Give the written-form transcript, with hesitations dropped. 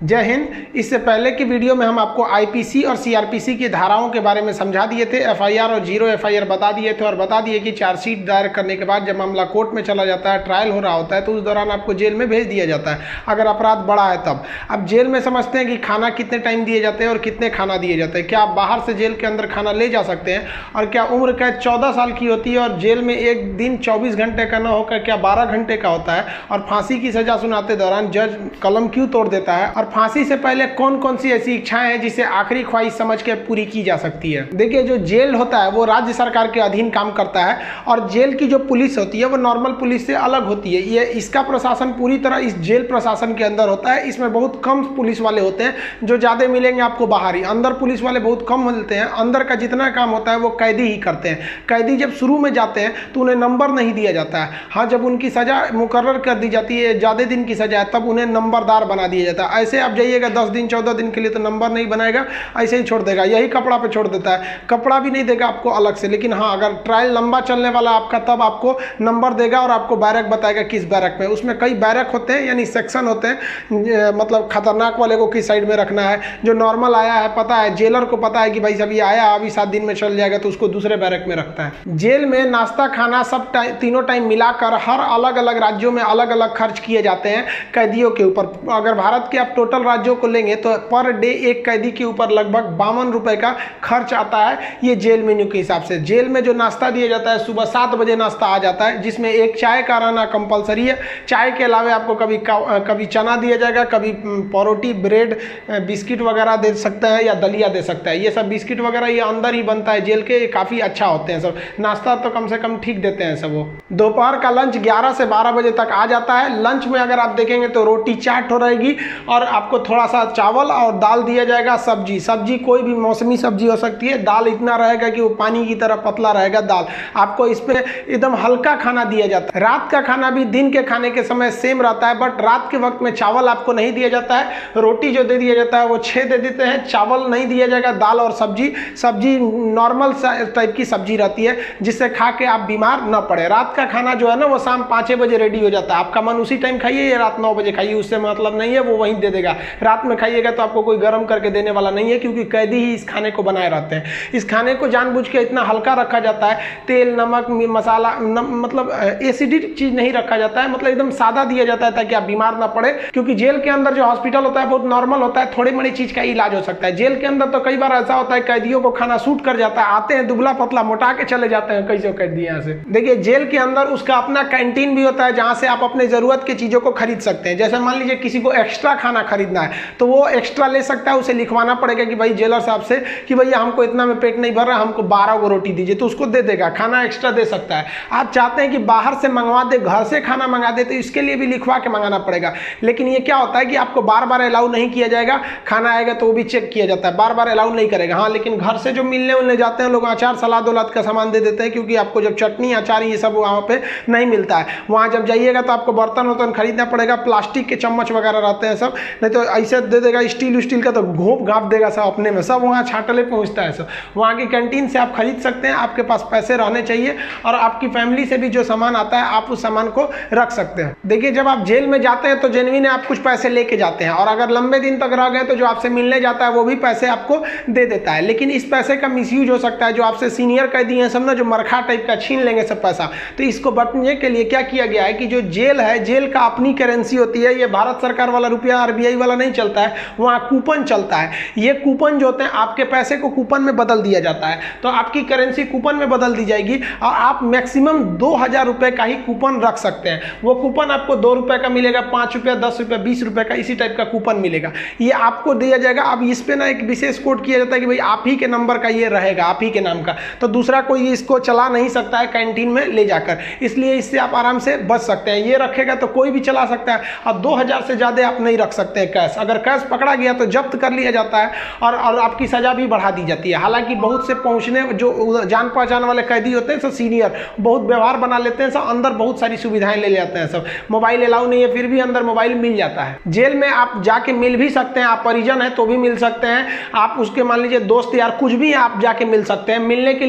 जय हिंद। इससे पहले की वीडियो में हम आपको आईपीसी और सीआरपीसी की धाराओं के बारे में समझा दिए थे। एफआईआर और जीरो एफआईआर बता दिए थे और बता दिए कि चार्जशीट दायर करने के बाद जब मामला कोर्ट में चला जाता है, ट्रायल हो रहा होता है, तो उस दौरान आपको जेल में भेज दिया जाता है अगर अपराध बड़ा है तब। अब जेल में समझते हैं कि खाना कितने टाइम दिए जाते हैं और कितने खाना दिए जाते हैं। क्या आप बाहर से जेल के अंदर खाना ले जा सकते हैं? और क्या उम्र कैद 14 साल की होती है और जेल में एक दिन 24 घंटे का न होकर क्या 12 घंटे का होता है? और फांसी की सजा सुनाते दौरान जज कलम क्यों तोड़ देता है? और फांसी से पहले कौन कौन सी ऐसी इच्छाएं हैं जिसे आखिरी ख्वाहिश समझ के पूरी की जा सकती है? देखिए, जो जेल होता है वो राज्य सरकार के अधीन काम करता है और जेल की जो पुलिस होती है वो नॉर्मल पुलिस से अलग होती है। ये इसका प्रशासन पूरी तरह इस जेल प्रशासन के अंदर होता है। इसमें बहुत कम पुलिस वाले होते हैं, जो ज़्यादा मिलेंगे आपको बाहर ही। अंदर पुलिस वाले बहुत कम मिलते हैं। अंदर का जितना काम होता है वो कैदी ही करते हैं। कैदी जब शुरू में जाते हैं तो उन्हें नंबर नहीं दिया जाता है। हाँ, जब उनकी सजा मुकर्रर कर दी जाती है, ज़्यादा दिन की सजा है, तब उन्हें नंबरदार बना दिया जाता है। ऐसे आप जाइएगा 10 दिन 14 दिन के लिए तो नंबर नहीं बनाएगा, ऐसे ही छोड़ देगा। यही कपड़ा पे छोड़ देता है, कपड़ा भी नहीं देगा आपको अलग से। लेकिन हाँ, अगर ट्रायल लंबा चलने वाला आपका तब आपको नंबर देगा और आपको बैरक बताएगा किस बैरक में। उसमें कई बैरक होते हैं, यानी सेक्शन होते हैं। मतलब खतरनाक वाले को किस साइड में रखना है, जो नॉर्मल आया है पता है, जेलर को पता है कि भाई सब ये आया अभी 7 दिन में चल जाएगा, तो उसको दूसरे बैरक में रखता है। जेल में नाश्ता खाना सब तीनों टाइम मिलाकर हर अलग अलग राज्यों में अलग अलग खर्च किए जाते हैं कैदियों के ऊपर। अगर भारत के आप टोटल राज्यों को लेंगे तो पर डे एक कैदी के ऊपर लगभग 52 रुपए का खर्च आता है, ये जेल मेन्यू के हिसाब से। जेल में जो नाश्ता दिया जाता है, सुबह 7 बजे नाश्ता आ जाता है, जिसमें एक चाय का रहना कंपलसरी है। चाय के अलावा आपको कभी चना दिया जाएगा, कभी परोटी, ब्रेड, बिस्किट वगैरह दे सकता है या दलिया दे सकता है। ये सब बिस्किट वगैरह ये अंदर ही बनता है जेल के, काफ़ी अच्छा होते हैं सब। नाश्ता तो कम से कम ठीक देते हैं सब। वो दोपहर का लंच 11 से 12 बजे तक आ जाता है। लंच में अगर आप देखेंगे तो रोटी चाट हो रहेगी और आपको थोड़ा सा चावल और दाल दिया जाएगा। सब्जी कोई भी मौसमी सब्जी हो सकती है। दाल इतना रहेगा कि वो पानी की तरह पतला रहेगा दाल। आपको इस पे एकदम हल्का खाना दिया जाता है। रात का खाना भी दिन के खाने के समय सेम रहता है, बट रात के वक्त में चावल आपको नहीं दिया जाता है। रोटी जो दे दिया जाता है वो 6 दे देते हैं, चावल नहीं दिया जाएगा। दाल और सब्जी नॉर्मल टाइप की सब्जी रहती है, जिससे खा के आप बीमार न पड़े। रात का खाना जो है ना वो शाम 5 बजे रेडी हो जाता है। आपका मन उसी टाइम खाइए या रात 9 बजे खाइए, उससे मतलब नहीं है, वो वहीं दे देगा। रात में खाइएगा तो आपको कोई गर्म करके देने वाला नहीं है, क्योंकि कैदी ही इस खाने को बनाए रहते हैं। इस खाने को जानबूझ के इतना हल्का रखा जाता है, तेल नमक मसाला मतलब एसिडिक चीज नहीं रखा जाता है, मतलब एकदम सादा दिया जाता है ताकि आप बीमार ना पड़े। क्योंकि जेल के अंदर जो हॉस्पिटल होता है बहुत नॉर्मल होता है, थोड़ी बड़ी चीज का इलाज हो सकता है। जेल के अंदर तो कई बार ऐसा होता है कैदियों को खाना सूट कर जाता है, आते हैं दुबला पतला मोटा के चले जाते हैं कई कैदी यहाँ से। देखिए, जेल के अंदर उसका अपना कैंटीन भी होता है, जहाँ से आप अपने जरूरत की चीजों को खरीद सकते हैं। जैसे मान लीजिए किसी को एक्स्ट्रा खाना खरीदना है तो वो एक्स्ट्रा ले सकता है। उसे लिखवाना पड़ेगा कि भाई जेलर साहब से कि भैया हमको इतना में पेट नहीं भर रहा, हमको 12 को रोटी दीजिए, तो उसको दे देगा, खाना एक्स्ट्रा दे सकता है। आप चाहते हैं कि बाहर से मंगवा दे, घर से खाना मंगा दे, तो इसके लिए भी लिखवा के मंगाना पड़ेगा। लेकिन ये क्या होता है कि आपको बार बार अलाउ नहीं किया जाएगा। खाना आएगा तो वो भी चेक किया जाता है, बार बार अलाउ नहीं करेगा। हाँ, लेकिन घर से जो मिलने उलने जाते हैं लोग, अचार सलाद उलाद का सामान दे देते हैं, क्योंकि आपको जब चटनी अचार ये सब वहाँ पे नहीं मिलता है। वहाँ जब जाइएगा तो आपको बर्तन वर्तन खरीदना पड़ेगा, प्लास्टिक के चम्मच वगैरह रहते हैं सब, नहीं तो ऐसे दे देगा स्टील का तो घोप घाप देगा सब अपने में, सब वहाँ छाटले पहुँचता है सब। वहाँ की कैंटीन से आप खरीद सकते हैं, आपके पास पैसे रहने चाहिए और आपकी फैमिली से भी जो सामान आता है आप उस सामान को रख सकते हैं। देखिए, जब आप जेल में जाते हैं तो जेन्युइन आप कुछ पैसे लेके जाते हैं, और अगर लंबे दिन तक रह गए तो जो आपसे मिलने जाता है वो भी पैसे आपको दे देता है। लेकिन इस पैसे का मिसयूज हो सकता है। जो आपसे सीनियर कैदी हैं सब ना, जो मरखा टाइप का छीन लेंगे सब पैसा। तो इसको बचने के लिए क्या किया गया है कि जो जेल है, जेल का अपनी करेंसी होती है। ये भारत सरकार वाला रुपया RBI वाला नहीं चलता है, वहाँ कूपन चलता है। ये कूपन जो होते हैं, आपके पैसे को कूपन में बदल दिया जाता है, तो आपकी करेंसी कूपन में बदल दी जाएगी और आप मैक्सिमम 2000 रुपए का ही कूपन रख सकते हैं। वो कूपन आपको 2 रुपए का मिलेगा, 5 रुपया, 10 रुपया, 20 रुपए का, इसी टाइप का कूपन मिलेगा। ये आपको दिया जाएगा। अब इस पे ना एक विशेष कोड किया जाता है कि भाई आप ही के नंबर का ये रहेगा, आप ही के नाम का, तो दूसरा कोई इसको चला नहीं सकता है कैंटीन में ले जाकर। इसलिए इससे आप आराम से बच सकते हैं। ये रखेगा तो कोई भी चला सकता है। और 2000 से ज़्यादा आप नहीं रख सकते हैं कैश। अगर कैश पकड़ा गया तो जब्त कर लिया जाता है और आपकी सजा भी बढ़ा दी जाती है। हालांकि बहुत से पहुंचने जो जान पहचान वाले कैदी होते हैं सब सीनियर, बहुत व्यवहार बना लेते हैं सब, अंदर बहुत सारी सुविधाएं ले लेते हैं सब। मोबाइल अलाउ नहीं है, फिर भी अंदर मोबाइल मिल जाता है। जेल में आप जाके मिल भी सकते हैं, आप परिजन हैं तो भी मिल सकते हैं, आप उसके मान लीजिए दोस्त यार कुछ भी आप जाके मिल सकते हैं। मिलने के